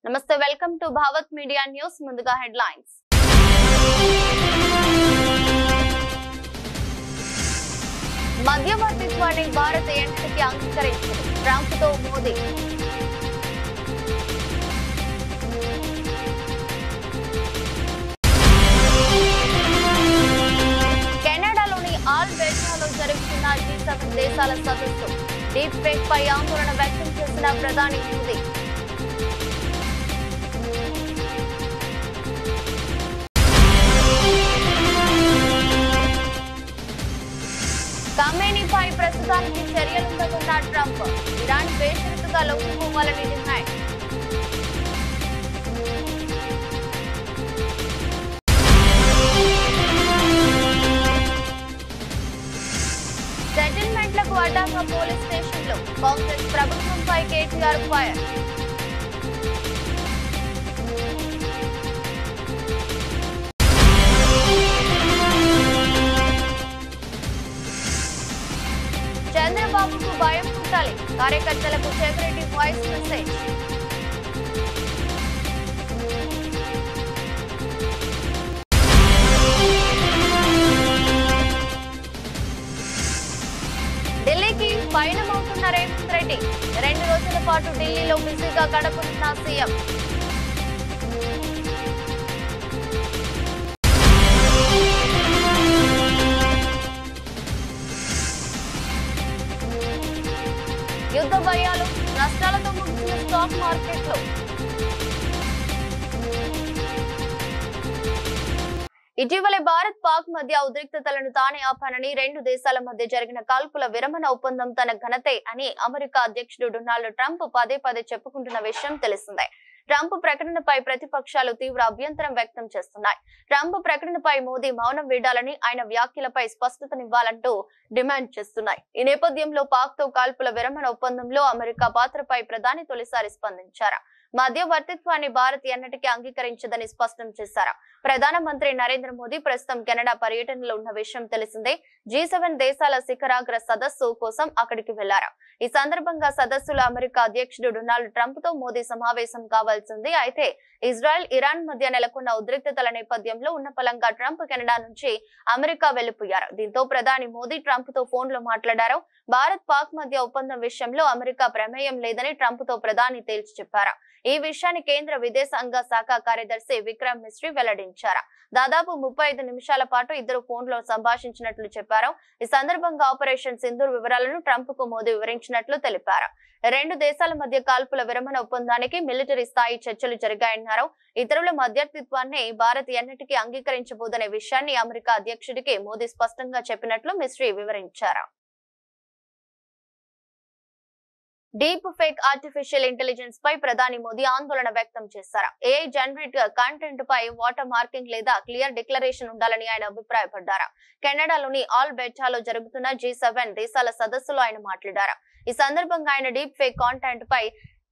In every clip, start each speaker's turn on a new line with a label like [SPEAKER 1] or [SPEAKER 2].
[SPEAKER 1] నమస్తే, welcome to Bhavat media news. ముందుగా headlines. మధ్యవర్తిత్వాన్ని Bharat ఎన్నిటికీ అంగీకరించింది. ట్రంప్ తో మోదీ. కెనడాలోని ఆల్బెర్టాలో జరుగుతున్న G7 దేశాల సదస్సు. డీప్ ఫేక్ పై ఆందోళన వ్యక్తం చేసిన ప్రధాని మోదీ. ఖమేనీపై ప్రస్తుతానికి చర్యలుందకున్న ట్రంప్. ఇరాన్ బేషరతుగా లొంగిపోవాలని డిమాండ్. సెటిల్మెంట్లకు అడ్డంగా పోలీస్ స్టేషన్లు. కాంగ్రెస్ ప్రభుత్వంపై కేటీఆర్ ఫైర్. చంద్రబాబుకు భయం పుట్టాలి. కార్యకర్తలకు సెక్యూరిటీ వాయిస్ మెసేజ్. ఢిల్లీకి పయనమవుతున్న రేవంత్ రెడ్డి. 2 రోజుల పాటు ఢిల్లీలో బిజీగా గడపనున్న సీఎం. యుద్ధ భయాలు, నష్టాలతో ముగిసిన స్టాక్ మార్కెట్లు. ఇటీవలే భారత్ పాక్ మధ్య ఉద్రిక్తతలను తానే ఆపానని, 2 దేశాల మధ్య జరిగిన కాల్పుల విరమణ ఒప్పందం తన ఘనతే అని అమెరికా అధ్యక్షుడు డొనాల్డ్ ట్రంప్ పదే చెప్పుకుంటున్న విషయం తెలిసిందే. ట్రంప్ ప్రకటనపై ప్రతిపక్షాలు తీవ్ర అభ్యంతరం వ్యక్తం చేస్తున్నాయి. ట్రంప్ ప్రకటనపై మోదీ మౌనం వీడాలని, ఆయన వ్యాఖ్యలపై స్పష్టతనివ్వాలంటూ డిమాండ్ చేస్తున్నాయి. ఈ నేపథ్యంలో పాక్ తో కాల్పుల విరమణ ఒప్పందంలో అమెరికా పాత్రపై ప్రధాని తొలిసారి స్పందించారు. మధ్యవర్తిత్వాన్ని భారత్ ఎన్నటికీ అంగీకరించదని స్పష్టం చేశారు. ప్రధానమంత్రి నరేంద్ర మోదీ ప్రస్తుతం కెనడా పర్యటనలో ఉన్న విషయం తెలిసిందే. G7 దేశాల శిఖరాగ్ర సదస్సు కోసం అక్కడికి వెళ్లారు. ఈ సందర్భంగా సదస్సులో అమెరికా అధ్యక్షుడు డొనాల్డ్ ట్రంప్ తో మోదీ సమావేశం కావాల్సింది. అయితే ఇజ్రాయెల్, ఇరాన్ మధ్య నెలకొన్న ఉద్రిక్తతల నేపథ్యంలో ఉన్నపలంగా ట్రంప్ కెనడా నుంచి అమెరికా వెళ్లిపోయారు. దీంతో ప్రధాని మోదీ ట్రంప్ తో ఫోన్ లో మాట్లాడారు. భారత్ పాక్ మధ్య ఒప్పందం విషయంలో అమెరికా ప్రమేయం లేదని ట్రంప్ తో ప్రధాని తేల్చి చెప్పారు. ఈ విషయాన్ని కేంద్ర విదేశాంగ శాఖ కార్యదర్శి విక్రమ్ మిశ్రీ వెల్లడించారు. దాదాపు 35 నిమిషాల పాటు ఇద్దరు ఫోన్ లో సంభాషించినట్లు చెప్పారు. ఈ సందర్భంగా ఆపరేషన్ సింధూర్ వివరాలను ట్రంప్ కు మోదీ వివరించినట్లు తెలిపారు. 2 దేశాల మధ్య కాల్పుల విరమణ ఒప్పందానికి మిలిటరీ స్థాయి చర్చలు జరిగాయన్నారు. ఇతరుల మధ్యవర్తిత్వాన్ని భారత్ ఎన్నటికీ అంగీకరించబోదనే విషయాన్ని అమెరికా అధ్యక్షుడికి మోదీ స్పష్టంగా చెప్పినట్లు మిశ్రీ వివరించారు. డీప్ ఫేక్ ఆర్టిఫిషియల్ ఇంటెలిజెన్స్ పై ప్రధాని మోదీ ఆందోళన వ్యక్తం చేశారు. AI జనరేట్ కంటెంట్ పై వాటర్ మార్కింగ్ లేదా క్లియర్ డిక్లరేషన్ ఉండాలని ఆయన అభిప్రాయపడ్డారు. కెనడాలోని ఆల్బెర్టాలో జరుగుతున్న G7 దేశాల సదస్సులో ఆయన మాట్లాడారు. ఈ సందర్భంగా ఆయన డీప్ ఫేక్ కాంటెంట్ పై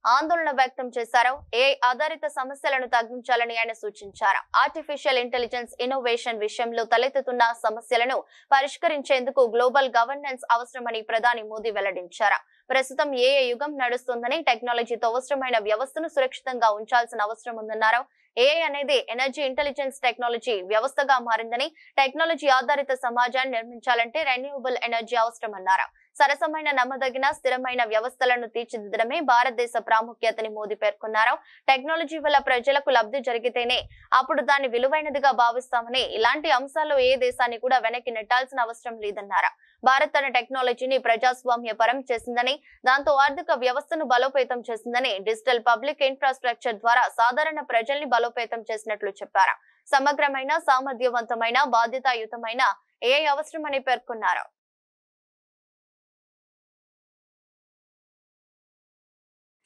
[SPEAKER 1] ఆందోళన వ్యక్తం చేశారు. AI ఆధారిత సమస్యలను తగ్గించాలని ఆయన సూచించారు. ఆర్టిఫిషియల్ ఇంటెలిజెన్స్ ఇన్నోవేషన్ విషయంలో తలెత్తుతున్న సమస్యలను పరిష్కరించేందుకు గ్లోబల్ గవర్నెన్స్ అవసరమని ప్రధాని మోదీ వెల్లడించారు. ప్రస్తుతం AI యుగం నడుస్తుందని, టెక్నాలజీతో అవసరమైన వ్యవస్థను సురక్షితంగా ఉంచాల్సిన అవసరం ఉందన్నారు. AI అనేది ఎనర్జీ ఇంటెలిజెన్స్ టెక్నాలజీ వ్యవస్థగా మారిందని, టెక్నాలజీ ఆధారిత సమాజాన్ని నిర్మించాలంటే రెన్యూవబుల్ ఎనర్జీ అవసరమన్నారు. సరసమైన, నమ్మదగిన, స్థిరమైన వ్యవస్థలను తీర్చిదిద్దడమే భారతదేశ ప్రాముఖ్యతని మోదీ పేర్కొన్నారు. టెక్నాలజీ వల్ల ప్రజలకు లబ్ధి జరిగితేనే అప్పుడు దాన్ని విలువైనదిగా భావిస్తామని, ఇలాంటి అంశాల్లో ఏ దేశాన్ని కూడా వెనక్కి నెట్టాల్సిన అవసరం లేదన్నారు. భారత్ తన టెక్నాలజీని ప్రజాస్వామ్య పరం చేసిందని, దాంతో ఆర్థిక వ్యవస్థను బలోపేతం చేసిందని, డిజిటల్ పబ్లిక్ ఇన్ఫ్రాస్ట్రక్చర్ ద్వారా సాధారణ ప్రజల్ని బలోపేతం చేసినట్లు చెప్పారు. సమగ్రమైన, సామర్థ్యవంతమైన, బాధ్యతాయుతమైన AI అవసరమని పేర్కొన్నారు.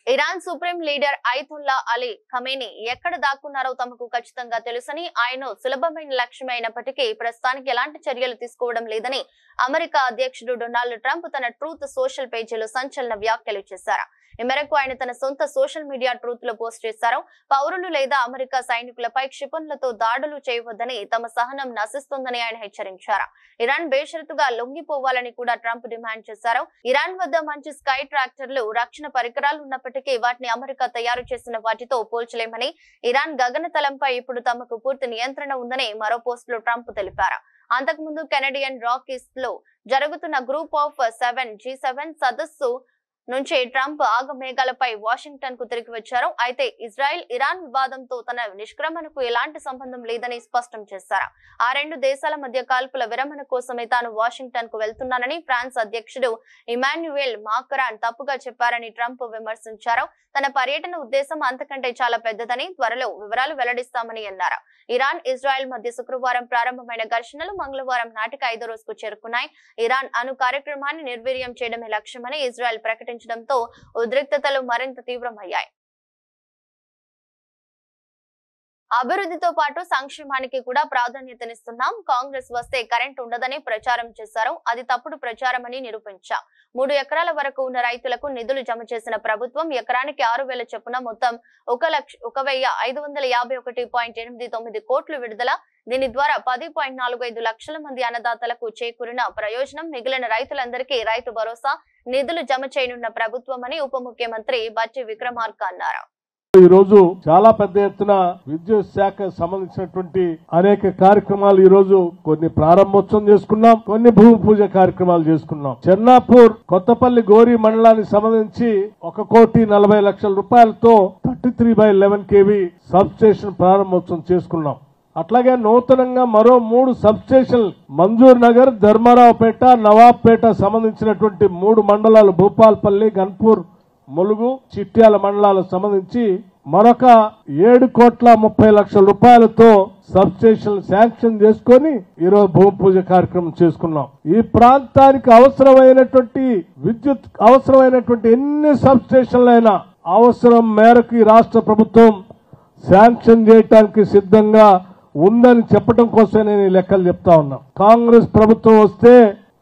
[SPEAKER 1] Iran supreme leader Ayatollah Ali Khamenei ఎక్కడ దాక్కున్నారో తమకు ఖచ్చితంగా తెలుసని, ఆయన సులభమైన లక్ష్యం అయినప్పటికీ ప్రస్తుతానికి ఎలాంటి చర్యలు తీసుకోవడం లేదని అమెరికా అధ్యక్షుడు డొనాల్డ్ ట్రంప్ తన ట్రూత్ సోషల్ పేజీలో సంచలన వ్యాఖ్యలు చేశారు. ఈ మేరకు ఆయన తన సొంత సోషల్ మీడియా ట్రూత్ లో పోస్ట్ చేశారు. పౌరులు లేదా అమెరికా సైనికులపై క్షిపణులతో దాడులు చేయవద్దని, తమ సహనం నశిస్తుందని ఆయన హెచ్చరించారు. ఇరాన్ బేషరతుగా లొంగిపోవాలని కూడా ట్రంప్ డిమాండ్ చేశారు. ఇరాన్ వద్ద మంచి స్కై ట్రాక్టర్లు, రక్షణ పరికరాలు ఉన్నప్పటికీ వాటిని అమెరికా తయారు చేసిన వాటితో పోల్చలేమని, ఇరాన్ గగనతలంపై ఇప్పుడు తమకు పూర్తి నియంత్రణ ఉందని మరో పోస్ట్ లో ట్రంప్ తెలిపారు. అంతకుముందు కెనడియన్ రాకీస్ లో జరుగుతున్న గ్రూప్ ఆఫ్ 7 G7 సదస్సు నుంచి ట్రంప్ ఆగమేఘాలపై వాషింగ్టన్ కు తిరిగి వచ్చారు. అయితే ఇజ్రాయెల్ ఇరాన్ వివాదంతో తన నిష్క్రమణకు ఎలాంటి సంబంధం లేదని స్పష్టం చేశారు. ఆ రెండు దేశాల మధ్య కాల్పుల విరమణ కోసమే తాను వాషింగ్టన్ కు వెళ్తున్నానని ఫ్రాన్స్ అధ్యక్షుడు ఇమాన్యుయల్ మాక్రాన్ తప్పుగా చెప్పారని ట్రంప్ విమర్శించారు. తన పర్యటన ఉద్దేశం అంతకంటే చాలా పెద్దదని, త్వరలో వివరాలు వెల్లడిస్తామని అన్నారు. ఇరాన్ ఇజ్రాయెల్ మధ్య శుక్రవారం ప్రారంభమైన ఘర్షణలు మంగళవారం నాటికి 5వ రోజుకు చేరుకున్నాయి. ఇరాన్ అణు కార్యక్రమాన్ని నిర్వీర్యం చేయడమే లక్ష్యమని ఇజ్రాయెల్ ప్రకటించడంతో ఉద్రిక్తతలు మరింత తీవ్రమయ్యాయి. అభివృద్ధితో పాటు సంక్షేమానికి కూడా ప్రాధాన్యతనిస్తున్నాం. కాంగ్రెస్ వస్తే కరెంట్ ఉండదని ప్రచారం చేశారు. అది తప్పుడు ప్రచారమని నిరూపించాం. 3 ఎకరాల వరకు ఉన్న రైతులకు నిధులు జమ చేసిన ప్రభుత్వం ఎకరానికి 6,000 చొప్పున మొత్తం 1,551.89 కోట్లు విడుదల. దీని ద్వారా 10.45 లక్షల మంది అన్నదాతలకు చేకూరిన ప్రయోజనం. మిగిలిన రైతులందరికీ రైతు భరోసా నిధులు జమ చేయనున్న ప్రభుత్వమని ఉప ముఖ్యమంత్రి బట్టి విక్రమార్క అన్నారు.
[SPEAKER 2] ఈ రోజు చాలా పెద్ద ఎత్తున విద్యుత్ శాఖ సంబంధించినటువంటి అనేక కార్యక్రమాలు ఈ రోజు కొన్ని ప్రారంభోత్సవం చేసుకున్నాం, కొన్ని భూమి పూజ కార్యక్రమాలు చేసుకున్నాం. చెన్నాపూర్ కొత్తపల్లి గోరి మండలానికి సంబంధించి 1,40,00,000 రూపాయలతో 33/11 kV సబ్ స్టేషన్ ప్రారంభోత్సవం చేసుకున్నాం. అట్లాగే నూతనంగా మరో 3 సబ్ స్టేషన్ మంజూర్ నగర్, ధర్మారావుపేట, నవాబ్పేట సంబంధించినటువంటి 3 మండలాలు భూపాల్పల్లి, గన్పూర్, ములుగు, చిట్యాల మండలాలకు సంబంధించి మరొక 7,30,00,000 రూపాయలతో సబ్ స్టేషన్ శాంక్షన్ చేసుకుని ఈరోజు భూమి పూజ కార్యక్రమం చేసుకున్నాం. ఈ ప్రాంతానికి అవసరమైనటువంటి విద్యుత్ అవసరమైనటువంటి ఎన్ని సబ్ స్టేషన్లైనా అవసరం మేరకు ఈ రాష్ట్ర ప్రభుత్వం శాంక్షన్ చేయడానికి సిద్ధంగా ఉందని చెప్పడం కోసమే నేను ఈ లెక్కలు చెప్తా ఉన్నా. కాంగ్రెస్ ప్రభుత్వం వస్తే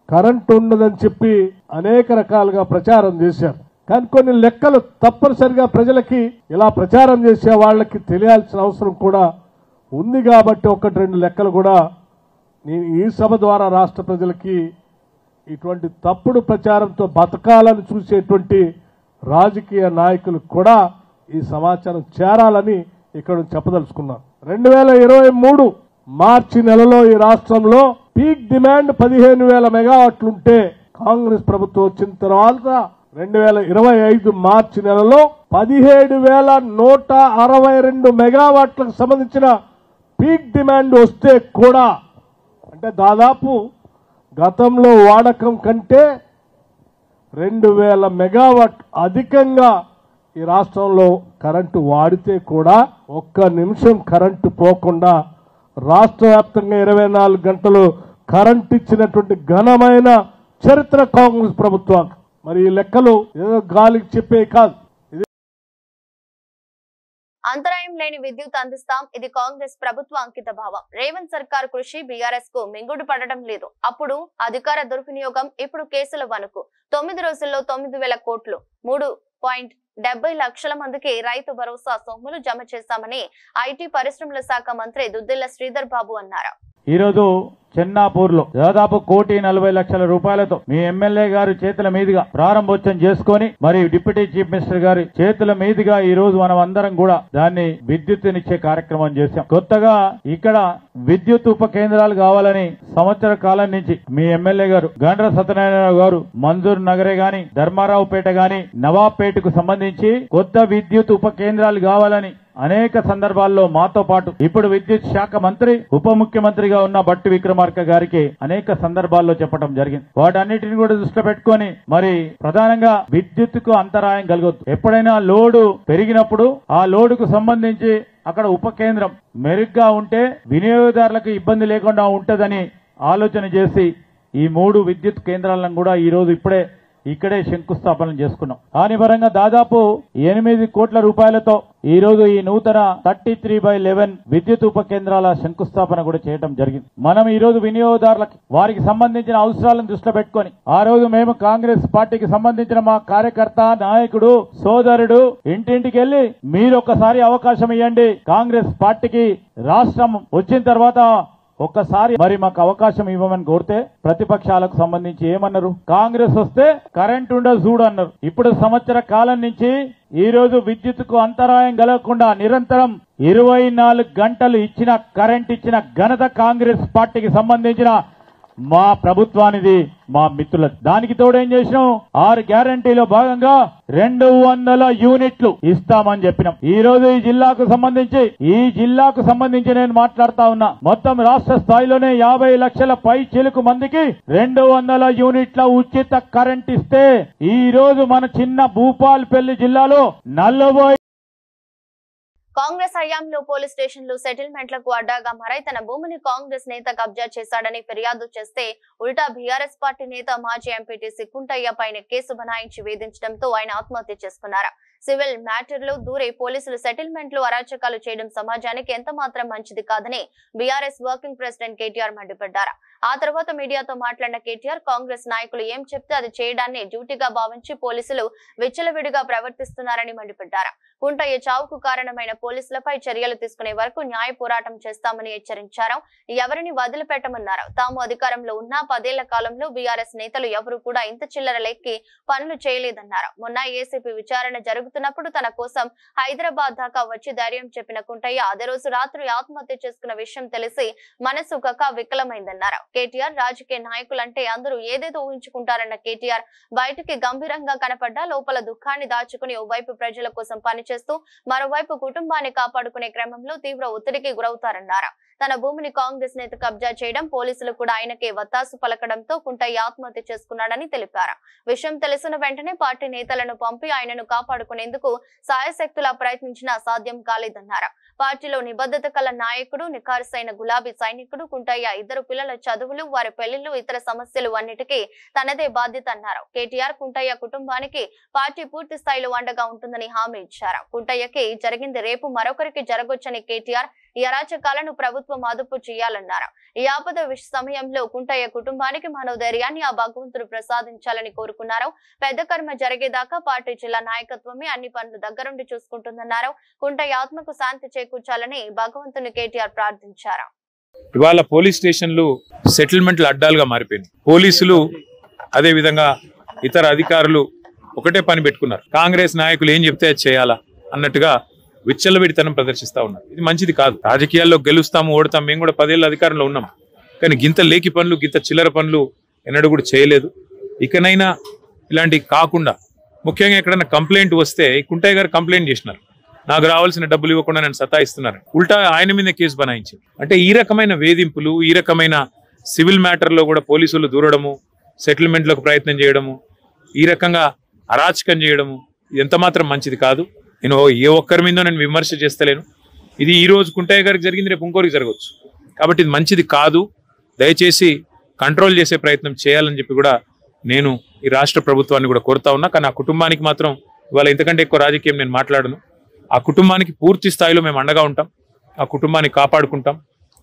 [SPEAKER 2] కరెంటు ఉండదని చెప్పి అనేక రకాలుగా ప్రచారం చేశారు. కానీ కొన్ని లెక్కలు తప్పనిసరిగా ప్రజలకి ఇలా ప్రచారం చేసే వాళ్ళకి తెలియాల్సిన అవసరం కూడా ఉంది. కాబట్టి 1-2 లెక్కలు కూడా నేను ఈ సభ ద్వారా రాష్ట్ర ప్రజలకి ఇటువంటి తప్పుడు ప్రచారంతో బతకాలని చూసేటువంటి రాజకీయ నాయకులకు కూడా ఈ సమాచారం చేరాలని ఇక్కడ చెప్పదలుచుకున్నాను. 2023 మార్చి నెలలో ఈ రాష్ట్రంలో పీక్ డిమాండ్ 15,000 మెగావాట్లు ఉంటే కాంగ్రెస్ ప్రభుత్వం వచ్చిన తర్వాత 2025 మార్చి నెలలో 17,162 మెగావాట్లకు సంబంధించిన పీక్ డిమాండ్ వస్తే కూడా, అంటే దాదాపు గతంలో వాడకం కంటే 2,000 మెగావాట్ అధికంగా ఈ రాష్ట్రంలో కరెంటు వాడితే కూడా 1 నిమిషం కరెంటు పోకుండా రాష్ట్ర వ్యాప్తంగా 24 గంటలు కరెంటు ఇచ్చినటువంటి ఘనమైన చరిత్ర కాంగ్రెస్ ప్రభుత్వానికి. మరి ఈ లెక్కలు ఏదో గాలికి చెప్పే కాదు.
[SPEAKER 1] అంతరాయం లేని విద్యుత్ అందిస్తాం, ఇది కాంగ్రెస్ ప్రభుత్వ అంకిత భావం. రేవంత్ సర్కార్ కృషి బీఆర్ఎస్ కు మింగుడు పడడం లేదు. అప్పుడు అధికార దుర్వినియోగం, ఇప్పుడు కేసుల వణుకు. 9 రోజుల్లో 9,000 కోట్లు, 3.70 లక్షల మందికి రైతు భరోసా సొమ్ములు జమ చేశామని ఐటీ పరిశ్రమల శాఖ మంత్రి దుద్దిల్ల శ్రీధర్ బాబు అన్నారు.
[SPEAKER 3] ఈరోజు చెన్నాపూర్ లో దాదాపు 1,40,00,000 రూపాయలతో మీ ఎమ్మెల్యే గారి చేతుల మీదుగా ప్రారంభోత్సవం చేసుకొని మరి డిప్యూటీ చీఫ్ మినిస్టర్ గారి చేతుల మీదుగా ఈ రోజు మనం అందరం కూడా దాన్ని విద్యుత్తునిచ్చే కార్యక్రమం చేశాం. కొత్తగా ఇక్కడ విద్యుత్ ఉప కేంద్రాలు కావాలని సంవత్సర కాలం నుంచి మీ ఎమ్మెల్యే గారు గండ్ర సత్యనారాయణ గారు మంజూర్ నగరే గాని, ధర్మారావుపేట గాని, నవాబ్పేటకు సంబంధించి కొత్త విద్యుత్ ఉప కేంద్రాలు కావాలని అనేక సందర్భాల్లో మాతో పాటు ఇప్పుడు విద్యుత్ శాఖ మంత్రి ఉప ముఖ్యమంత్రిగా ఉన్న బట్టి విక్రమార్క గారికి అనేక సందర్భాల్లో చెప్పడం జరిగింది. వాటన్నిటిని కూడా దృష్టిలో పెట్టుకొని మరి ప్రధానంగా విద్యుత్తుకు అంతరాయం కలగొద్దు. ఎప్పుడైనా లోడు పెరిగినప్పుడు ఆ లోడుకు సంబంధించి అక్కడ ఉప కేంద్రం మెరుగ్గా ఉంటే వినియోగదారులకు ఇబ్బంది లేకుండా ఉంటదని ఆలోచన చేసి ఈ 3 విద్యుత్ కేంద్రాలను కూడా ఈ రోజు ఇప్పుడే ఇక్కడే శంకుస్థాపన చేసుకున్నాం. దాని పరంగా దాదాపు 8 కోట్ల రూపాయలతో ఈ రోజు ఈ నూతన 33/11 విద్యుత్ ఉప కేంద్రాల శంకుస్థాపన కూడా చేయడం జరిగింది. మనం ఈ రోజు వినియోగదారులకి వారికి సంబంధించిన అవసరాలను దృష్టిలో పెట్టుకొని ఆ రోజు మేము కాంగ్రెస్ పార్టీకి సంబంధించిన మా కార్యకర్త, నాయకుడు, సోదరుడు ఇంటింటికి వెళ్లి మీరు ఒక్కసారి అవకాశం ఇవ్వండి, కాంగ్రెస్ పార్టీకి రాష్ట్రం వచ్చిన తర్వాత ఒక్కసారి మరి మాకు అవకాశం ఇవ్వమని కోరితే ప్రతిపక్షాలకు సంబంధించి ఏమన్నారు? కాంగ్రెస్ వస్తే కరెంట్ ఉండదు చూడు అన్నారు. ఇప్పుడు సంవత్సర కాలం నుంచి ఈ రోజు విద్యుత్తుకు అంతరాయం కలగకుండా నిరంతరం 24 గంటలు ఇచ్చిన కరెంట్ ఇచ్చిన ఘనత కాంగ్రెస్ పార్టీకి సంబంధించిన మా ప్రభుత్వానిది, మా మిత్రుల. దానికి తోడేం చేసినాం? 6 గ్యారంటీలో భాగంగా 200 యూనిట్లు ఇస్తామని చెప్పినాం. ఈ రోజు ఈ జిల్లాకు సంబంధించి నేను మాట్లాడుతా ఉన్నా. మొత్తం రాష్ట్ర స్థాయిలోనే 50 లక్షల పై చిలుకు మందికి 200 యూనిట్ల ఉచిత కరెంట్ ఇస్తే ఈ రోజు మన చిన్న భూపాల్పల్లి జిల్లాలో 40
[SPEAKER 1] కాంగ్రెస్ హయాంలో పోలీస్ స్టేషన్లు సెటిల్మెంట్లకు అడ్డాగా మారై తన భూమిని కాంగ్రెస్ నేత కబ్జా చేశాడని ఫిర్యాదు చేస్తే ఉల్టా బీఆర్ఎస్ పార్టీ నేత మాజీ ఎంపీటీసీ కుంటయ్య పైన కేసు బనాయించి వేధించడంతో ఆయన ఆత్మహత్య చేసుకున్నారు. సివిల్ మ్యాటర్లో దూరే పోలీసులు సెటిల్మెంట్లు అరాచకాలు చేయడం సమాజానికి ఎంత మాత్రం మంచిది కాదని బీఆర్ఎస్ వర్కింగ్ ప్రెసిడెంట్ కేటీఆర్ మండిపడ్డారు. ఆ తర్వాత మీడియాతో మాట్లాడిన కేటీఆర్ కాంగ్రెస్ నాయకులు ఏం చెప్తే అది చేయడాన్ని డ్యూటీగా భావించి పోలీసులు విచ్చలవిడిగా ప్రవర్తిస్తున్నారని మండిపడ్డారు. కుంటయ్య చావుకు కారణమైన పోలీసులపై చర్యలు తీసుకునే వరకు న్యాయ పోరాటం చేస్తామని హెచ్చరించారు. ఎవరిని వదిలిపెట్టమన్నారు. తాము అధికారంలో ఉన్న 10 ఏళ్ల కాలంలో బీఆర్ఎస్ నేతలు ఎవరు కూడా ఇంత చిల్లర లెక్కి పనులు చేయలేదన్నారు. మొన్న ఏసీపీ విచారణ జరుగుతున్నప్పుడు తన కోసం హైదరాబాద్ దాకా వచ్చి ధైర్యం చెప్పిన కుంటయ్య అదే రోజు రాత్రి ఆత్మహత్య చేసుకున్న విషయం తెలిసి మనసు కక్క వికలమైందన్నారు. కేటీఆర్ రాజకీయ నాయకులంటే అందరూ ఏదేదో ఊహించుకుంటారన్న కేటీఆర్ బయటికి గంభీరంగా కనపడ్డా లోపల దుఃఖాన్ని దాచుకుని ఓవైపు ప్రజల కోసం పనిచేస్తూ మరోవైపు కుటుంబాన్ని కాపాడుకునే క్రమంలో తీవ్ర ఒత్తిడికి గురవుతారన్నారు. తన భూమిని కాంగ్రెస్ నేత కబ్జా చేయడం, పోలీసులు కూడా ఆయనకే వత్తాసు పలకడంతో కుంటయ్య ఆత్మహత్య చేసుకున్నాడని తెలిపారు. విషయం తెలిసిన వెంటనే పార్టీ నేతలను పంపి ఆయనను కాపాడుకునేందుకు సాయశక్తులా ప్రయత్నించినా సాధ్యం కాలేదన్నారు. పార్టీలో నిబద్ధత కల నాయకుడు, నిఖార్సైన గులాబీ సైనికుడు కుంటయ్య. 2 పిల్లల చదువులు, వారి పెళ్లిళ్లు, ఇతర సమస్యలు అన్నిటికీ తనదే బాధ్యత అన్నారు. కేటీఆర్ కుంటయ్య కుటుంబానికి పార్టీ పూర్తి స్థాయిలో అండగా ఉంటుందని హామీ ఇచ్చారు. కుంటయ్యకి జరిగింది రేపు మరొకరికి జరగొచ్చని కేటీఆర్ ఈ అరాచకాలను ప్రభుత్వం అదుపు చేయాలన్నారు. ఈ ఆపద సమయంలో కుంటయ్య కుటుంబానికి మనోధైర్యాన్ని ఆ భగవంతుడు ప్రసాదించాలని కోరుకున్నారు. పెద్ద కర్మ జరిగేదాకా పార్టీ జిల్లా నాయకత్వమే అన్ని పనులు దగ్గరుండి చూసుకుంటుందన్నారు. కుంటయ్య ఆత్మకు శాంతి చేకూర్చాలని భగవంతుని కేటీఆర్ ప్రార్థించారు.
[SPEAKER 4] ఇవాళ పోలీస్ స్టేషన్లు సెటిల్మెంట్లు అడ్డాలుగా మారిపోయినాయి. పోలీసులు అదే విధంగా ఇతర అధికారులు ఒకటే పని పెట్టుకున్నారు. కాంగ్రెస్ నాయకులు ఏం చెప్తే చేయాలా అన్నట్టుగా విచ్చలవిడితనం ప్రదర్శిస్తా ఉన్నారు. ఇది మంచిది కాదు. రాజకీయాల్లో గెలుస్తాము, ఓడతాం. మేము కూడా 10 ఏళ్ల అధికారంలో ఉన్నాం. కానీ గింత లేకి పనులు, గింత చిల్లర పనులు ఎన్నడూ కూడా చేయలేదు. ఇకనైనా ఇలాంటివి కాకుండా, ముఖ్యంగా ఎక్కడైనా కంప్లైంట్ వస్తే కుంటయ్య గారు కంప్లైంట్ చేసినారు, నాకు రావాల్సిన డబ్బులు ఇవ్వకుండా నేను సతాయిస్తున్నారు. ఉల్టా ఆయన మీద కేసు బనాయించింది. అంటే ఈ రకమైన వేధింపులు, ఈ రకమైన సివిల్ మ్యాటర్లో కూడా పోలీసులు దూరడము, సెటిల్మెంట్లకు ప్రయత్నం చేయడము, ఈ రకంగా అరాచకం చేయడము ఇది ఎంత మాత్రం మంచిది కాదు. నేను ఏ ఒక్కరి మీద నేను విమర్శ చేస్తలేను. ఇది ఈ రోజు కుంటయ్య గారికి జరిగింది, రేపు ఇంకోరికి జరగవచ్చు. కాబట్టి ఇది మంచిది కాదు. దయచేసి కంట్రోల్ చేసే ప్రయత్నం చేయాలని చెప్పి కూడా నేను ఈ రాష్ట్ర ప్రభుత్వాన్ని కూడా కోరుతా ఉన్నా. కానీ ఆ కుటుంబానికి మాత్రం ఇవాళ ఇంతకంటే ఎక్కువ రాజకీయం నేను మాట్లాడను. ఆ కుటుంబానికి పూర్తి స్థాయిలో మేము అండగా ఉంటాం. ఆ కుటుంబాన్ని కాపాడుకుంటాం.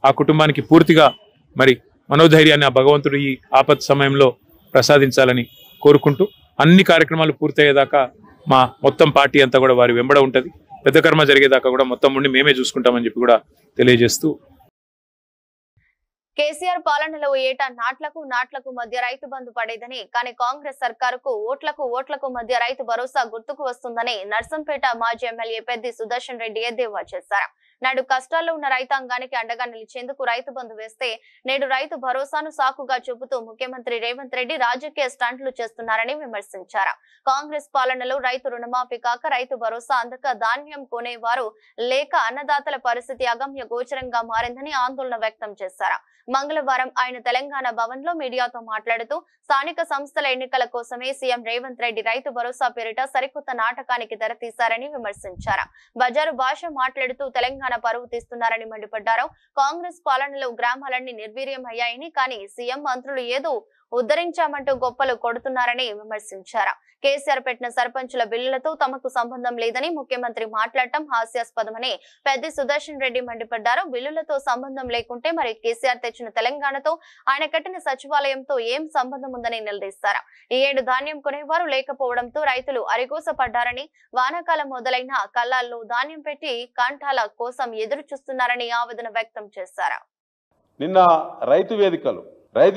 [SPEAKER 4] ఆ కుటుంబానికి పూర్తిగా మరి మనోధైర్యాన్ని ఆ భగవంతుడు ఈ ఆపత్ సమయంలో ప్రసాదించాలని కోరుకుంటూ అన్ని కార్యక్రమాలు పూర్తయ్యేదాకా మా మొత్తం పార్టీ అంతా కూడా వారి వెంబడ ఉంటది. పెద్ద కర్మ జరిగేదాకా కూడా మొత్తం ఉండి మేమే చూసుకుంటామని చెప్పి కూడా తెలియజేస్తూ,
[SPEAKER 1] కేసీఆర్ పాలనలో ఏటా నాట్లకు మధ్య రైతు బంధు పడేదని, కానీ కాంగ్రెస్ సర్కారుకు ఓట్లకు మధ్య రైతు భరోసా గుర్తుకు వస్తుందని నర్సంపేట మాజీ ఎమ్మెల్యే పెద్ది సుదర్శన్ రెడ్డి ఎద్దేవా చేశారు. నాడు కష్టాల్లో ఉన్న రైతాంగానికి అండగా నిలిచేందుకు రైతు బంధు వేస్తే నేడు రైతు భరోసాను సాకుగా చూపుతూ ముఖ్యమంత్రి రేవంత్ రెడ్డి రాజకీయ స్టంట్లు చేస్తున్నారని విమర్శించారు. కాంగ్రెస్ పాలనలో రైతు రుణమాఫీ కాక రైతు భరోసా అందక ధాన్యం కొనేవారు లేక అన్నదాతల పరిస్థితి అగమ్య గోచరంగా మారిందని ఆందోళన వ్యక్తం చేశారు. మంగళవారం ఆయన తెలంగాణ భవన్ లో మీడియాతో మాట్లాడుతూ స్థానిక సంస్థల ఎన్నికల కోసమే సీఎం రేవంత్ రెడ్డి రైతు భరోసా పేరిట సరికొత్త నాటకానికి తెరతీశారని విమర్శించారు. బజారు భాష మాట్లాడుతూ తెలంగాణ పరువు తీస్తున్నారని మండిపడ్డారు. కాంగ్రెస్ పాలనలో గ్రామాలన్నీ నిర్వీర్యం అయ్యాయని, కానీ సీఎం మంత్రులు ఏదో ఉద్ధరించామంటూ గొప్పలు కొడుతున్నారని విమర్శించారు. కేసీఆర్ పెట్టిన సర్పంచుల బిల్లులతో తమకు సంబంధం లేదని ముఖ్యమంత్రి మాట్లాడటం హాస్యాస్పదమని పెద్ది సుదర్శన్ రెడ్డి మండిపడ్డారు. బిల్లులతో సంబంధం లేకుంటే మరి కేసీఆర్ తెచ్చిన తెలంగాణతో ఆయన కట్టిన సచివాలయంతో ఏం సంబంధం ఉందని నిలదీశారు. ఈ ఏడు ధాన్యం కొనేవారు లేకపోవడంతో రైతులు అరిగోస పడ్డారని, వానాకాలం మొదలైన కళ్ళాల్లో ధాన్యం పెట్టి కాంటాల కోసం ఎదురు చూస్తున్నారని ఆవేదన వ్యక్తం చేశారు.
[SPEAKER 5] నిన్న రైతు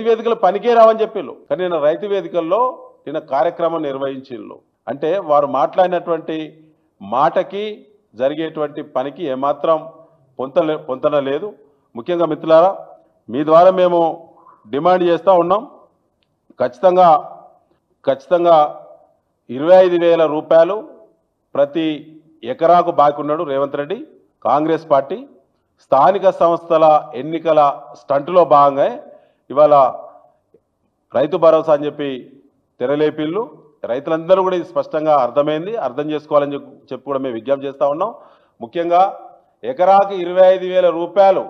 [SPEAKER 5] వేదికలు పనికే రావని చెప్పిళ్ళు, కానీ నిన్న రైతు వేదికల్లో నిన్న కార్యక్రమం నిర్వహించిళ్ళు. అంటే వారు మాట్లాడినటువంటి మాటకి జరిగేటువంటి పనికి ఏమాత్రం పొంతన లేదు. ముఖ్యంగా మిత్రులారా, మీ ద్వారా మేము డిమాండ్ చేస్తూ ఉన్నాం. ఖచ్చితంగా 25,000 రూపాయలు ప్రతి ఎకరాకు బాకీ ఉన్నాడు రేవంత్ రెడ్డి, కాంగ్రెస్ పార్టీ. స్థానిక సంస్థల ఎన్నికల స్టంటులో భాగంగా ఇవాళ రైతు భరోసా అని చెప్పి తెరలేపిళ్ళు. రైతులందరూ కూడా ఇది స్పష్టంగా అర్థమైంది, అర్థం చేసుకోవాలని చెప్పి కూడా మేము విజ్ఞప్తి చేస్తూ ఉన్నాం. ముఖ్యంగా ఎకరాకి 25,000 రూపాయలు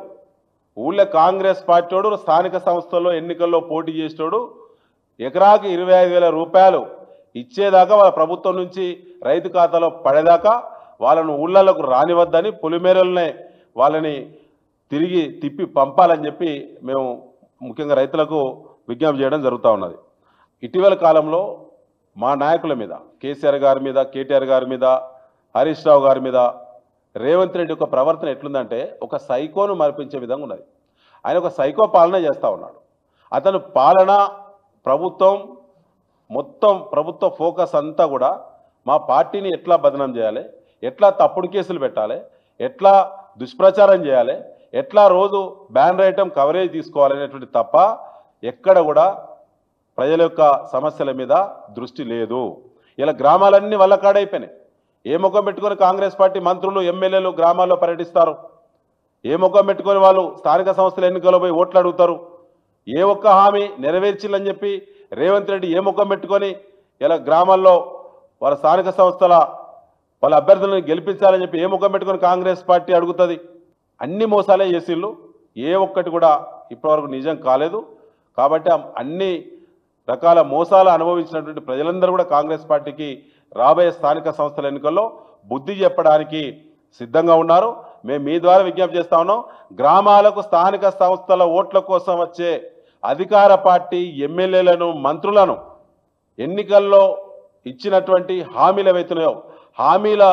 [SPEAKER 5] ఊళ్ళో కాంగ్రెస్ పార్టీోడు స్థానిక సంస్థల్లో ఎన్నికల్లో పోటీ చేసేటోడు ఎకరాకి 25,000 రూపాయలు ఇచ్చేదాకా వాళ్ళ ప్రభుత్వం నుంచి రైతు ఖాతాలో పడేదాకా వాళ్ళను ఊళ్ళకు రానివద్దని పొలిమేరలనే వాళ్ళని తిరిగి తిప్పి పంపాలని చెప్పి మేము ముఖ్యంగా రైతులకు విజ్ఞప్తి చేయడం జరుగుతూ ఉన్నది. ఇటీవల కాలంలో మా నాయకుల మీద, కేసీఆర్ గారి మీద, కేటీఆర్ గారి మీద, హరీష్ రావు గారి మీద రేవంత్ రెడ్డి యొక్క ప్రవర్తన ఎట్లుందంటే ఒక సైకోను మరిపించే విధంగా ఉన్నది. ఆయన ఒక సైకో పాలన చేస్తూ ఉన్నాడు. అతను పాలన ప్రభుత్వం మొత్తం ప్రభుత్వ ఫోకస్ అంతా కూడా మా పార్టీని ఎట్లా బదనం చేయాలి, ఎట్లా తప్పుడు కేసులు పెట్టాలి, ఎట్లా దుష్ప్రచారం చేయాలి, ఎట్లా రోజు బ్యానర్ ఐటమ్ కవరేజ్ తీసుకోవాలనేటువంటి తప్ప ఎక్కడ కూడా ప్రజల యొక్క సమస్యల మీద దృష్టి లేదు. ఇలా గ్రామాలన్నీ వల్లకాడైపోయినాయి. ఏ ముఖం పెట్టుకొని కాంగ్రెస్ పార్టీ మంత్రులు ఎమ్మెల్యేలు గ్రామాల్లో పర్యటిస్తారు? ఏ ముఖం పెట్టుకొని వాళ్ళు స్థానిక సంస్థల ఎన్నికల్లో పోయి ఓట్లు అడుగుతారు? ఏ ఒక్క హామీ నెరవేర్చిల్లని చెప్పి రేవంత్ రెడ్డి ఏ ముఖం పెట్టుకొని ఇలా గ్రామాల్లో వాళ్ళ స్థానిక సంస్థల వాళ్ళ అభ్యర్థులను గెలిపించాలని చెప్పి ఏ ముఖం పెట్టుకొని కాంగ్రెస్ పార్టీ అడుగుతుంది? అన్ని మోసాలే చేసిళ్ళు, ఏ ఒక్కటి కూడా ఇప్పటివరకు నిజం కాలేదు. కాబట్టి అన్ని రకాల మోసాలు అనుభవించినటువంటి ప్రజలందరూ కూడా కాంగ్రెస్ పార్టీకి రాబోయే స్థానిక సంస్థల ఎన్నికల్లో బుద్ధి చెప్పడానికి సిద్ధంగా ఉన్నారు. మేము మీ ద్వారా విజ్ఞప్తి చేస్తా ఉన్నాం, గ్రామాలకు స్థానిక సంస్థల ఓట్ల కోసం వచ్చే అధికార పార్టీ ఎమ్మెల్యేలను, మంత్రులను ఎన్నికల్లో ఇచ్చినటువంటి హామీలు ఏవైతున్నాయో హామీల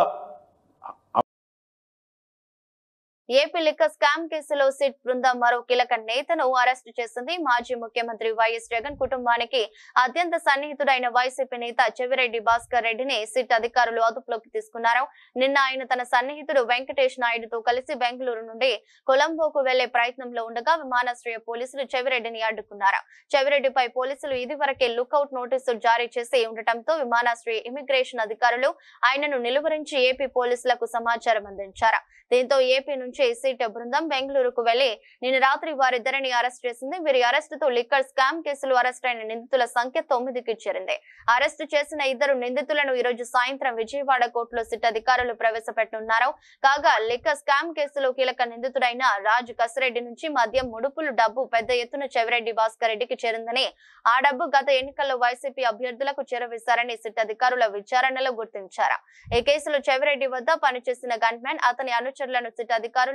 [SPEAKER 1] ఏపీ లిక్కర్ స్కామ్ కేసులో సిట్ బృందం మరో కీలక నేతను అరెస్టు చేసింది. మాజీ ముఖ్యమంత్రి వైఎస్ జగన్ కుటుంబానికి అత్యంత సన్నిహితుడైన వైసీపీ నేత చెవిరెడ్డి భాస్కర్ రెడ్డిని సిట్ అధికారులు అదుపులోకి తీసుకున్నారు. నిన్న ఆయన తన సన్నిహితుడు వెంకటేష్ నాయుడుతో కలిసి బెంగళూరు నుండి కొలంబోకు వెళ్లే ప్రయత్నంలో ఉండగా విమానాశ్రయ పోలీసులు చెవిరెడ్డిని అడ్డుకున్నారు. చెవిరెడ్డిపై పోలీసులు ఇదివరకే లుకౌట్ నోటీసు జారీ చేసి ఉండటంతో విమానాశ్రయ ఇమిగ్రేషన్ అధికారులు ఆయనను నిలువరించి ఏపీ పోలీసులకు సమాచారం అందించారు. దీంతో ఏపీ నుంచి సిట్ బృందం బెంగళూరుకు వెళ్లి నిన్న రాత్రి వారిద్దరిని అరెస్ట్ చేసింది. వీరి అరెస్టుతో లిక్కర్ స్కామ్ కేసులో అరెస్ట్ అయిన నిందితుల సంఖ్య 9కి చేరింది. అరెస్టు చేసిన 2 నిందితులను ఈ రోజు సాయంత్రం విజయవాడ కోర్టులో సిట్ అధికారులు ప్రవేశపెట్టనున్నారు. కాగా లిక్కర్ స్కామ్ కేసులో కీలక నిందితుడైన రాజు కసిరెడ్డి నుంచి మద్యం ముడుపులు డబ్బు పెద్ద ఎత్తున చెవిరెడ్డి భాస్కర్ రెడ్డికి చేరిందని, ఆ డబ్బు గత ఎన్నికల్లో వైసీపీ అభ్యర్థులకు చేరవేశారని సిట్ అధికారుల విచారణలో గుర్తించారు. ఈ కేసులో చెవిరెడ్డి వద్ద పనిచేసిన గన్మ్యాన్, అతని అనుచరులను సిట్ అధికారులు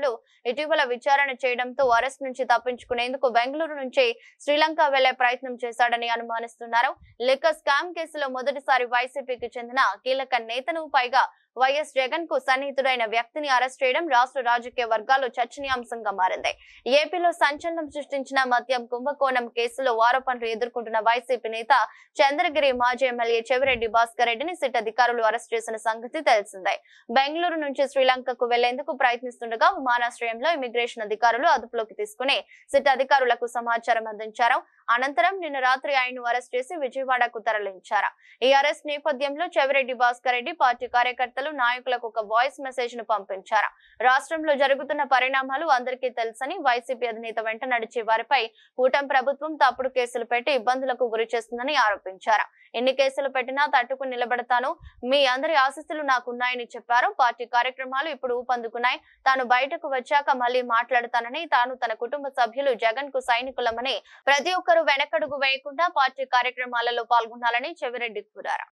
[SPEAKER 1] ఇటీవల విచారణ చేయడంతో అరెస్ట్ నుంచి తప్పించుకునేందుకు బెంగళూరు నుంచి శ్రీలంక వెళ్లే ప్రయత్నం చేశాడని అనుమానిస్తున్నారు. లిక్కర్ స్కామ్ కేసులో మొదటిసారి వైసీపీకి చెందిన కీలక నేతను, పైగా వైఎస్ జగన్ కు సన్నిహితుడైన వ్యక్తిని అరెస్ట్ చేయడం రాష్ట్ర రాజకీయ వర్గాల్లో చర్చనీయాంశంగా మారింది. ఏపీలో సంచలనం సృష్టించిన మద్యం కుంభకోణం కేసులో ఆరోపణలు ఎదుర్కొంటున్న వైసీపీ నేత చంద్రగిరి మాజీ ఎమ్మెల్యే చెవిరెడ్డి భాస్కర్ రెడ్డిని సిట్ అధికారులు అరెస్ట్ చేసిన సంగతి తెలిసిందే. బెంగళూరు నుంచి శ్రీలంకకు వెళ్లేందుకు ప్రయత్నిస్తుండగా విమానాశ్రయంలో ఇమిగ్రేషన్ అధికారులు అదుపులోకి తీసుకుని సిట్ అధికారులకు సమాచారం అందించారు. అనంతరం నిన్న రాత్రి ఆయన్ను అరెస్ట్ చేసి విజయవాడకు తరలించారు. ఈ అరెస్ట్ నేపథ్యంలో చెవిరెడ్డి భాస్కర్ రెడ్డి పార్టీ కార్యకర్తలు, నాయకులకు ఒక వాయిస్ మెసేజ్ ను పంపించారు. రాష్ట్రంలో జరుగుతున్న పరిణామాలు అందరికీ తెలుసని, వైసీపీ అధినేత వెంట నడిచే వారిపై కూటమి ప్రభుత్వం తప్పుడు కేసులు పెట్టి ఇబ్బందులకు గురి చేస్తుందని ఆరోపించారు. ఎన్ని కేసులు పెట్టినా తట్టుకుని నిలబడతాను, మీ అందరి ఆశీస్సులు నాకున్నాయని చెప్పారు. పార్టీ కార్యక్రమాలు ఇప్పుడు ఊపందుకున్నాయి. తాను బయటకు వచ్చాక మళ్లీ మాట్లాడతానని, తాను తన కుటుంబ సభ్యులు జగన్ కు సైనికులమని, ప్రతి ఒక్కరూ వెనకడుగు వేయకుండా పార్టీ కార్యక్రమాలలో పాల్గొనాలని చెవిరెడ్డి కోరారు.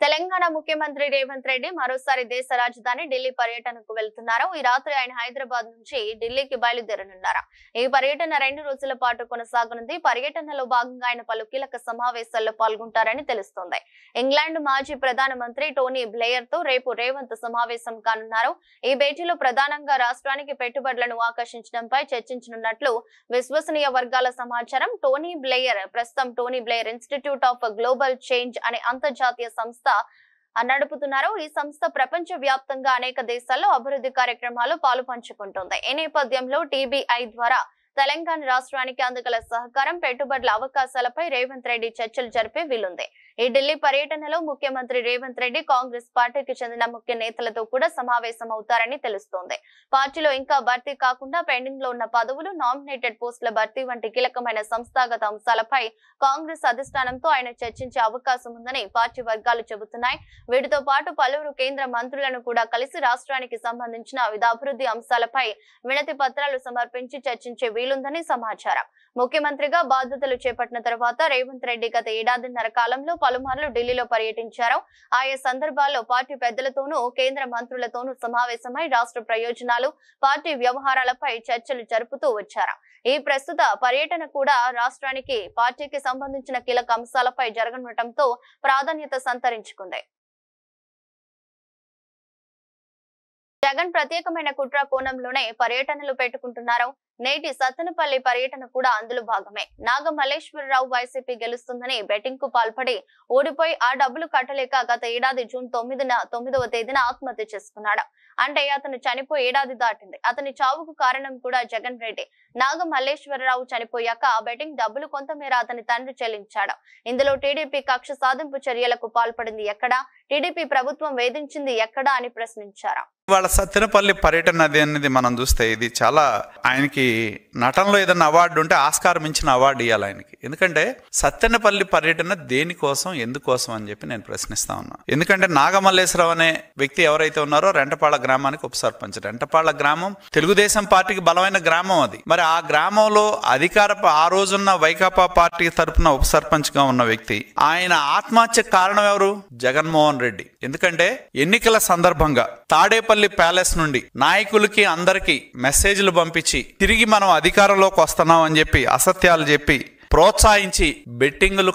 [SPEAKER 1] తెలంగాణ ముఖ్యమంత్రి రేవంత్ రెడ్డి మరోసారి దేశ రాజధాని ఢిల్లీ పర్యటనకు వెళ్తున్నారు. ఈ రాత్రి ఆయన హైదరాబాద్ నుంచి ఢిల్లీకి బయలుదేరనున్నారు. ఈ పర్యటన 2 రోజుల పాటు కొనసాగనుంది. పర్యటనలో భాగంగా ఆయన పలు కీలక సమావేశాల్లో పాల్గొంటారని తెలుస్తోంది. ఇంగ్లాండ్ మాజీ ప్రధానమంత్రి టోనీ బ్లేయర్ తో రేపు రేవంత్ సమావేశం కానున్నారు. ఈ భేటీలో ప్రధానంగా రాష్ట్రానికి పెట్టుబడులను ఆకర్షించడంపై చర్చించనున్నట్లు విశ్వసనీయ వర్గాల సమాచారం. టోనీ బ్లేయర్ ప్రస్తుతం Tony Blair institute of global change అనే అంతర్జాతీయ సంస్థ నడుపుతున్నారు. ఈ సంస్థ ప్రపంచ వ్యాప్తంగా అనేక దేశాల్లో అభివృద్ధి కార్యక్రమాలు పాలుపంచుకుంటుంది. ఈ నేపథ్యంలో TBI ద్వారా తెలంగాణ రాష్ట్రానికి అందగల సహకారం, పెట్టుబడుల అవకాశాలపై రేవంత్ రెడ్డి చర్చలు జరిపే వీలుంది. ఈ ఢిల్లీ పర్యటనలో ముఖ్యమంత్రి రేవంత్ రెడ్డి కాంగ్రెస్ పార్టీకి చెందిన ముఖ్య నేతలతో కూడా సమావేశం అవుతారని తెలుస్తోంది. పార్టీలో ఇంకా భర్తీ కాకుండా పెండింగ్ లో ఉన్న పదవులు, నామినేటెడ్ పోస్టుల భర్తీ వంటి కీలకమైన సంస్థాగత అంశాలపై కాంగ్రెస్ అధిష్టానంతో ఆయన చర్చించే అవకాశం ఉందని పార్టీ వర్గాలు చెబుతున్నాయి. వీటితో పాటు పలువురు కేంద్ర మంత్రులను కూడా కలిసి రాష్ట్రానికి సంబంధించిన వివిధ అభివృద్ధి అంశాలపై వినతి పత్రాలు సమర్పించి చర్చించే వీలుందని సమాచారం. ముఖ్యమంత్రిగా బాధ్యతలు చేపట్టిన తర్వాత రేవంత్ రెడ్డి గత ఏడాదిన్నర కాలంలో పలుమార్లు ఢిల్లీలో పర్యటించారు. ఆయా సందర్భాల్లో పార్టీ పెద్దలతోనూ కేంద్ర మంత్రులతోనూ సమావేశమై రాష్ట్ర ప్రయోజనాలు, పార్టీ వ్యవహారాలపై చర్చలు జరుపుతూ వచ్చారు. ఈ ప్రస్తుత పర్యటన కూడా రాష్ట్రానికి, పార్టీకి సంబంధించిన కీలక అంశాలపై జరగనుండటంతో ప్రాధాన్యత సంతరించుకుంది. జగన్ ప్రత్యేకమైన కుట్ర కోణంలోనే పర్యటనలు పెట్టుకుంటున్నారు. నేటి సత్తెనపల్లి పర్యటన కూడా అందులో భాగమే. నాగమల్లేశ్వరరావు వైసీపీ గెలుస్తుందని బెట్టింగ్ కు పాల్పడి ఓడిపోయి ఆ డబ్బులు కట్టలేక గత ఏడాది జూన్ 9వ తేదీన ఆత్మహత్య చేసుకున్నాడు. అంటే అతను చనిపోయి ఏడాది దాటింది. అతని చావుకు కారణం కూడా జగన్ రెడ్డి. నాగమల్లేశ్వరరావు చనిపోయాక ఆ బెట్టింగ్ డబ్బులు కొంతమేర అతని తండ్రి చెల్లించాడు. ఇందులో టీడీపీ కక్ష సాధింపు చర్యలకు పాల్పడింది ఎక్కడా, టీడీపీ ప్రభుత్వం వేధించింది ఎక్కడా అని ప్రశ్నించారు.
[SPEAKER 6] వాళ్ళ సత్తెనపల్లి పర్యటన అనేది మనం చూస్తే ఇది చాలా ఆయనకి నటనలో ఏదైనా అవార్డు ఉంటే ఆస్కార్ మించిన అవార్డు ఇవ్వాలి ఆయనకి. ఎందుకంటే సత్తెనపల్లి పర్యటన దేనికోసం, ఎందుకోసం అని చెప్పి నేను ప్రశ్నిస్తా ఉన్నా. ఎందుకంటే నాగమల్లేశ్వరరావు అనే వ్యక్తి ఎవరైతే ఉన్నారో రెంటపాళ్ళ గ్రామానికి ఉప సర్పంచ్. రెంటపాళ్ళ గ్రామం తెలుగుదేశం పార్టీకి బలమైన గ్రామం అది. మరి ఆ గ్రామంలో ఆ రోజున్న వైకాపా పార్టీ తరఫున ఉప సర్పంచ్ గా ఉన్న వ్యక్తి, ఆయన ఆత్మహత్యకు కారణం ఎవరు? జగన్మోహన్ రెడ్డి. ఎందుకంటే ఎన్నికల సందర్భంగా తాడేపల్లి ప్యాలెస్ నుండి నాయకులకి అందరికి మెసేజ్లు పంపించి తిరిగి మనం అధికారంలోకి వస్తున్నాం అని చెప్పి అసత్యాలు చెప్పి ప్రోత్సహించి బెట్టింగులు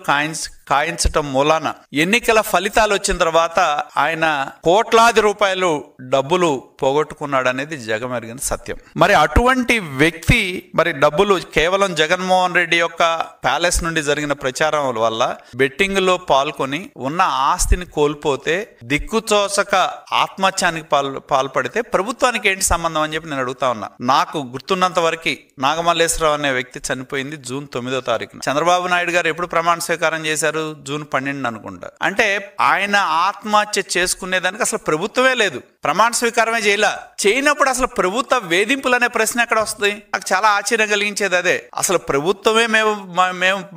[SPEAKER 6] కాయించటం మూలాన ఎన్నికల ఫలితాలు వచ్చిన తర్వాత ఆయన కోట్లాది రూపాయలు డబ్బులు పోగొట్టుకున్నాడు అనేది జగమెరిగిన సత్యం. మరి అటువంటి వ్యక్తి మరి డబ్బులు కేవలం జగన్మోహన్ రెడ్డి యొక్క ప్యాలెస్ నుండి జరిగిన ప్రచారం వల్ల బెట్టింగ్ లో పాల్గొని ఉన్న ఆస్తిని కోల్పోతే దిక్కుచోచక ఆత్మహత్యానికి పాల్పడితే ప్రభుత్వానికి ఏంటి సంబంధం అని చెప్పి నేను అడుగుతా ఉన్నా. నాకు గుర్తున్నంత వరకు నాగమల్లేశ్వరరావు అనే వ్యక్తి చనిపోయింది జూన్ 9వ తారీఖున. చంద్రబాబు నాయుడు గారు ఎప్పుడు ప్రమాణ స్వీకారం చేశారు? జూన్ 12 అనుకుంటా. అంటే ఆయన ఆత్మహత్య చేసుకునేదానికి అసలు ప్రభుత్వమే లేదు, ప్రమాణ స్వీకారమే చేయనప్పుడు అసలు ప్రభుత్వ వేధింపులు అనే ప్రశ్న ఎక్కడ వస్తుంది? నాకు చాలా ఆశ్చర్యం కలిగించేది అదే. అసలు ప్రభుత్వమే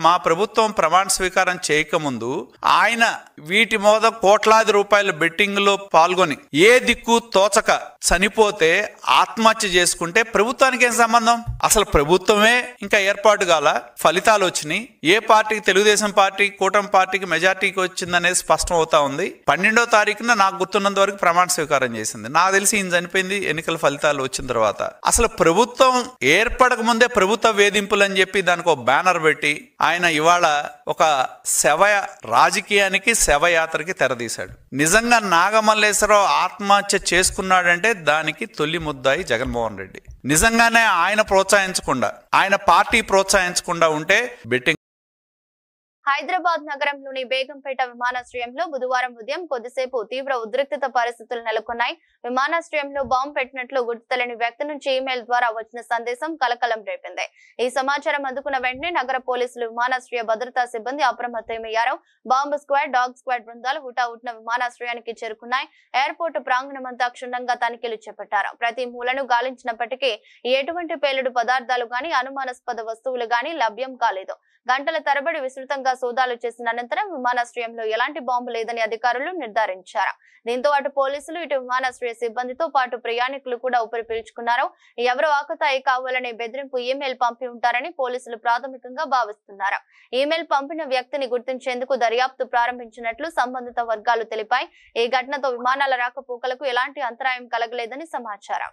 [SPEAKER 6] మా ప్రభుత్వం ప్రమాణ స్వీకారం చేయకముందు ఆయన వీటి మీద కోట్లాది రూపాయల బెట్టింగ్ లో పాల్గొని ఏ దిక్కు తోచక చనిపోతే ఆత్మహత్య చేసుకుంటే ప్రభుత్వానికి ఏం సంబంధం? అసలు ప్రభుత్వమే ఇంకా ఏర్పాటు కాల, ఫలితాలు వచ్చినాయి. ఏ పార్టీకి, తెలుగుదేశం పార్టీ కూటమి పార్టీకి మెజార్టీకి వచ్చిందనేది స్పష్టం అవుతా ఉంది. 12వ తారీఖున నాకు గుర్తున్నంత వరకు ప్రమాణ స్వీకారం చేసింది. నాకు తెలిసి ఈయన చనిపోయింది ఎన్నికల ఫలితాలు వచ్చిన తర్వాత. అసలు ప్రభుత్వం ఏర్పడక ముందే ప్రభుత్వ వేధింపులు అని చెప్పి దానికి ఒక బ్యానర్ పెట్టి ఆయన ఇవాళ ఒక రాజకీయానికి శవయాత్రకి తెరదీశాడు. నిజంగా నాగమల్లేశ్వరరావు ఆత్మహత్య చేసుకున్నాడంటే దానికి తొలి ముద్దాయి జగన్మోహన్ రెడ్డి. నిజంగానే ఆయన ప్రోత్సహించకుండా, ఆయన పార్టీ ప్రోత్సహించకుండా ఉంటే బెట్టింగ్.
[SPEAKER 1] హైదరాబాద్ నగరంలోని బేగంపేట విమానాశ్రయంలో బుధవారం ఉదయం కొద్దిసేపు తీవ్ర ఉద్రిక్తత పరిస్థితులు నెలకొన్నాయి. విమానాశ్రయంలో బాంబు పెట్టినట్లు గుర్తు తెలియని వ్యక్తి నుంచి ఈమెయిల్ ద్వారా వచ్చిన సందేశం కలకలం రేపింది. ఈ సమాచారం అందుకున్న వెంటనే నగర పోలీసులు, విమానాశ్రయ భద్రతా సిబ్బంది అప్రమత్తమయ్యారు. బాంబు స్క్వాడ్, డాగ్ స్క్వాడ్ బృందాలు హుటాహుటిన విమానాశ్రయానికి చేరుకున్నాయి. ఎయిర్పోర్టు ప్రాంగణమంతా క్షుణ్ణంగా తనిఖీలు చేపట్టారు. ప్రతి మూలను గాలించినప్పటికీ ఎటువంటి పేలుడు పదార్థాలు గాని, అనుమానాస్పద వస్తువులు గాని లభ్యం కాలేదు. గంటల తరబడి విస్తృతంగా సోదాలు చేసిన అనంతరం విమానాశ్రయంలో ఎలాంటి బాంబు లేదని అధికారులు నిర్ధారించారు. దీంతో అటు పోలీసులు ఇటు విమానాశ్రయ సిబ్బందితో పాటు ప్రయాణికులు కూడా ఊపిరి పీల్చుకున్నారు. ఎవరో ఆకతాయి కావాలనే బెదిరింపు ఈమెయిల్ పంపి ఉంటారని పోలీసులు ప్రాథమికంగా భావిస్తున్నారు. ఈమెయిల్ పంపిన వ్యక్తిని గుర్తించేందుకు దర్యాప్తు ప్రారంభించినట్లు సంబంధిత వర్గాలు తెలిపాయి. ఈ ఘటనతో విమానాల రాకపోకలకు ఎలాంటి అంతరాయం కలగలేదని సమాచారం.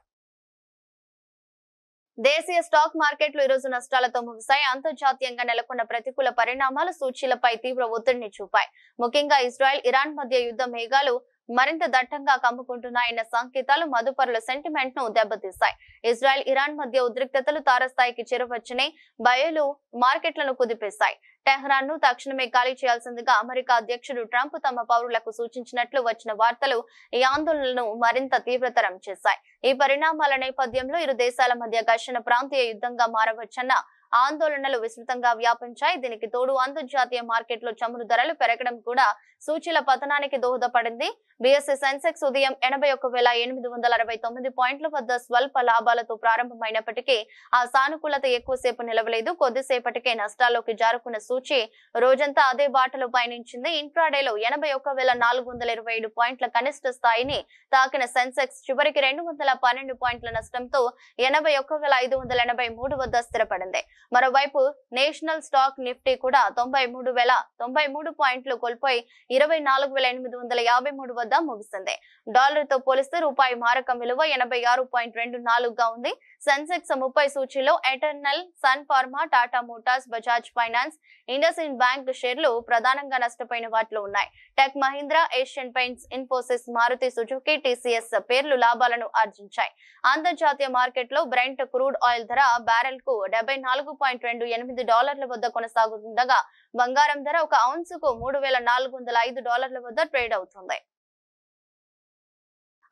[SPEAKER 1] దేశీయ స్టాక్ మార్కెట్లు ఈ రోజు నష్టాలతో ముగిశాయి. అంతర్జాతీయంగా నెలకొన్న ప్రతికూల పరిణామాలు సూచీలపై తీవ్ర ఒత్తిడిని చూపాయి. ముఖ్యంగా ఇజ్రాయెల్ ఇరాన్ మధ్య యుద్ధ మేఘాలు మరింత దట్టంగా కమ్ముకుంటున్నాయన్న సంకేతాలు మదుపరుల సెంటిమెంట్ ను దెబ్బతీశాయి. ఇజ్రాయెల్ ఇరాన్ మధ్య ఉద్రిక్తతలు తారస్థాయికి చేరువచ్చినాయి. బయలు మార్కెట్లను కుదిపేశాయి. టెహ్రాన్ ను తక్షణమే ఖాళీ చేయాల్సిందిగా అమెరికా అధ్యక్షుడు ట్రంప్ తమ పౌరులకు సూచించినట్లు వచ్చిన వార్తలు ఈ ఆందోళనలను మరింత తీవ్రతరం చేశాయి. ఈ పరిణామాల నేపథ్యంలో ఇరు దేశాల మధ్య ఘర్షణ ప్రాంతీయ యుద్ధంగా మారవచ్చన్న ఆందోళనలు విస్తృతంగా వ్యాపించాయి. దీనికి తోడు అంతర్జాతీయ మార్కెట్లో చమురు ధరలు పెరగడం కూడా సూచీల పతనానికి దోహదపడింది. బీఎస్ఈ సెన్సెక్స్ ఉదయం 81,869 పాయింట్ల వద్ద స్వల్ప లాభాలతో ప్రారంభమైనప్పటికీ ఆ సానుకూలత ఎక్కువసేపు నిలవలేదు. కొద్దిసేపటికే నష్టాల్లోకి జారుకున్న సూచీ రోజంతా అదే బాటలో పయనించింది. ఇంట్రాడేలో 81,427 పాయింట్ల కనిష్ట స్థాయిని తాకిన సెన్సెక్స్ చివరికి 212 పాయింట్ల నష్టంతో 81,583 వద్ద స్థిరపడింది. మరోవైపు నేషనల్ స్టాక్ నిఫ్టీ కూడా 93,093 పాయింట్లు కోల్పోయి 24,853 వద్ద ముగిసింది. డాలర్ తో పోలిస్తే రూపాయి మారకం విలువ 86.24 గా ఉంది. సెన్సెక్స్ 30 సూచీలో ఎటర్నల్, సన్ ఫార్మా, టాటా మోటార్స్, బజాజ్ ఫైనాన్స్, ఇండస్ ఇండ్ బ్యాంక్ షేర్లు ప్రధానంగా నష్టపోయిన వాటిలో ఉన్నాయి. టెక్ మహీంద్రా, ఏషియన్ పెయింట్స్, ఇన్ఫోసిస్, మారుతి సుజుకి, టీసీఎస్ పేర్లు లాభాలను ఆర్జించాయి. అంతర్జాతీయ మార్కెట్లో బ్రెంట్ క్రూడ్ ఆయిల్ ధర బ్యారెల్ కు $74.28 వద్ద కొనసాగుతుండగా బంగారం ధర ఒక ఔన్సుకు $3,405 వద్ద ట్రేడ్ అవుతుంది.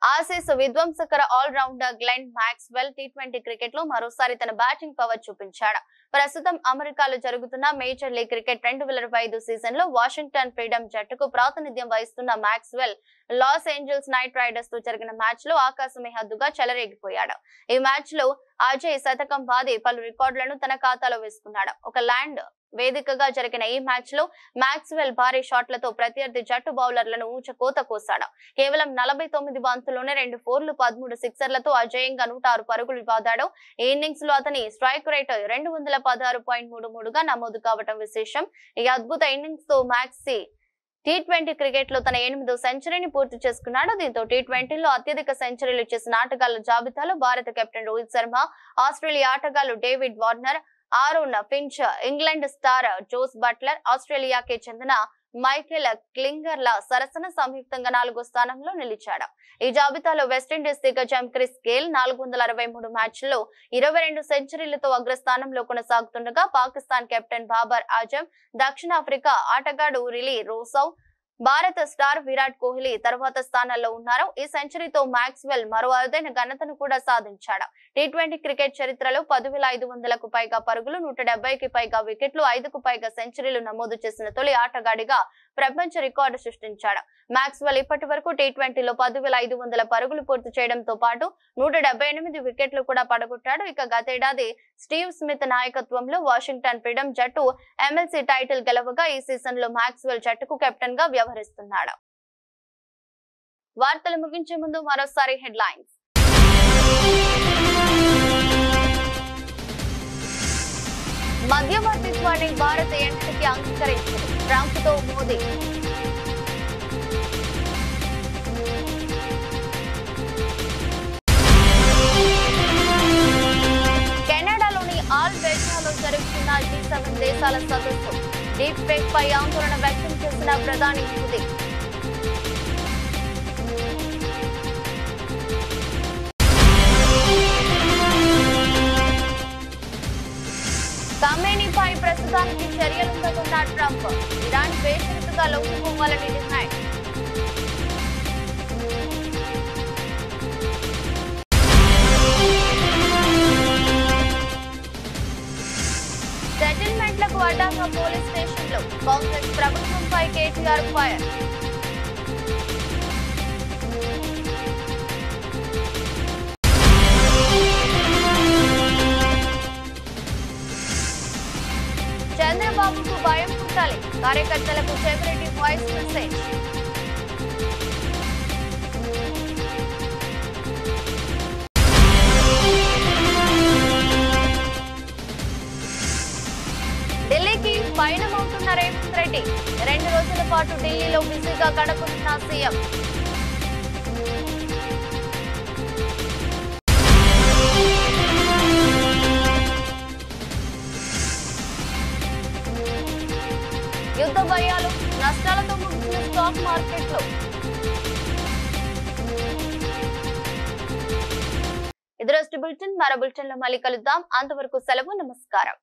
[SPEAKER 1] ఆసీస్ విధ్వంసకర all rounder Glenn Maxwell T20 cricket లో మరోసారి తన బ్యాటింగ్ పవర్ చూపించాడు. ప్రస్తుతం అమెరికాలో జరుగుతున్న మేజర్ లీగ్ క్రికెట్ 2025 సీజన్ లో వాషింగ్టన్ ఫ్రీడమ్ జట్టుకు ప్రాతినిధ్యం వహిస్తున్న Maxwell Los Angeles Knight Riders తో జరిగిన మ్యాచ్ లో ఆకాశమే హద్దుగా చెలరేగిపోయాడు. ఈ మ్యాచ్ లో అజయ్ శతకం బాది పలు రికార్డులను తన ఖాతాలో వేసుకున్నాడు. ఒక ల్యాండ్ వేదికగా జరిగిన ఈ మ్యాచ్ లో మాక్స్వెల్ భారీ షాట్లతో ప్రత్యర్థి జట్టు బౌలర్లను ఊచకోత కోసాడు. కేవలం 49 బంతుల్లోనే 2 4లు 13 సిక్సర్లతో అజేయంగా 106 పరుగులు బాదాడు. ఈ ఇన్నింగ్స్ లో అతని స్ట్రైక్ రేట్ 216.33 గా నమోదు కావడం విశేషం. ఈ అద్భుత ఇన్నింగ్స్ తో మాక్సీ టీ20 క్రికెట్ లో తన 8వ సెంచరీని పూర్తి చేసుకున్నాడు. దీంతో టీ20లో అత్యధిక సెంచరీలు చేసిన ఆటగాళ్ల జాబితాలో భారత కెప్టెన్ రోహిత్ శర్మ, ఆస్ట్రేలియా ఆటగాళ్లు David Warner, Aaron Finch, England star Jos Buttler, ఆస్ట్రేలియాకి చెందిన మైకేల్ క్లింగర్ల సరసన సంయుక్తంగా 4వ స్థానంలో నిలిచాడు. ఈ జాబితాలో వెస్టిండీస్ దిగ్గజం క్రిస్ గేల్ 463 మ్యాచ్ల్లో 22 సెంచరీలతో అగ్రస్థానంలో కొనసాగుతుండగా పాకిస్తాన్ కెప్టెన్ బాబర్ ఆజం, దక్షిణాఫ్రికా ఆటగాడు రిలీ రోసవ్, భారత స్టార్ విరాట్ కోహ్లీ తర్వాత స్థానాల్లో ఉన్నారు. ఈ సెంచరీతో మాక్స్వెల్ మరో అరుదైన ఘనతను కూడా సాధించాడు. టీ20 క్రికెట్ చరిత్రలో 10,500కు పైగా పరుగులు, 170కి పైగా వికెట్లు, 5కు పైగా సెంచరీలు నమోదు చేసిన తొలి ఆటగాడిగా ప్రపంచ రికార్డు సృష్టించాడు. మాక్స్వెల్ ఇప్పటి వరకు టీ20లో 10,500 పరుగులు పూర్తి చేయడంతో పాటు 178 వికెట్లు కూడా పడగొట్టాడు. ఇక గతేడాది స్టీవ్ స్మిత్ నాయకత్వంలో వాషింగ్టన్ ఫ్రీడమ్ జట్టు ఎమ్మెల్సీ టైటిల్ గెలవగా ఈ సీజన్ లో మాక్స్వెల్ జట్టుకు కెప్టెన్ గా వ్యవహరిస్తున్నాడు. వార్తలు ముగించే ముందు మరోసారి హెడ్లైన్స్. మధ్యవర్తిత్వాన్ని భారత్ ఎన్నికకి అంగీకరించింది. ట్రంప్ తో మోదీ. కెనడాలోని ఆల్బెర్టాలో జరుగుతున్న G7 దేశాల సదస్సు. డీప్ ఫేక్ పై ఆందోళన వ్యక్తం చేసిన ప్రధాని మోదీ. ఖమేనీపై ప్రస్తుతానికి చర్యలుందకున్న ట్రంప్. ఇరాన్ బేషరతుగా లొంగిపోవాలని డిమాండ్. సెటిల్మెంట్లకు అడ్డంగా పోలీస్ స్టేషన్లో కాంగ్రెస్ ప్రభుత్వంపై కేటీఆర్ ఫైర్. చంద్రబాబుకు భయం పుట్టాలి. కార్యకర్తలకు చెవిరెడ్డి వాయిస్ మెసేజ్. ఢిల్లీకి పయనమవుతున్న రేవంత్ రెడ్డి 2 రోజుల పాటు ఢిల్లీలో బిజీగా గడపనున్న సీఎం. యుద్ధ భయాలు, నష్టాలతో ముగిసిన స్టాక్ మార్కెట్లు. ఇది రోజు బులెటిన్. మరో బులెటిన్ లో మళ్ళీ కలుద్దాం. అంతవరకు సెలవు. నమస్కారం.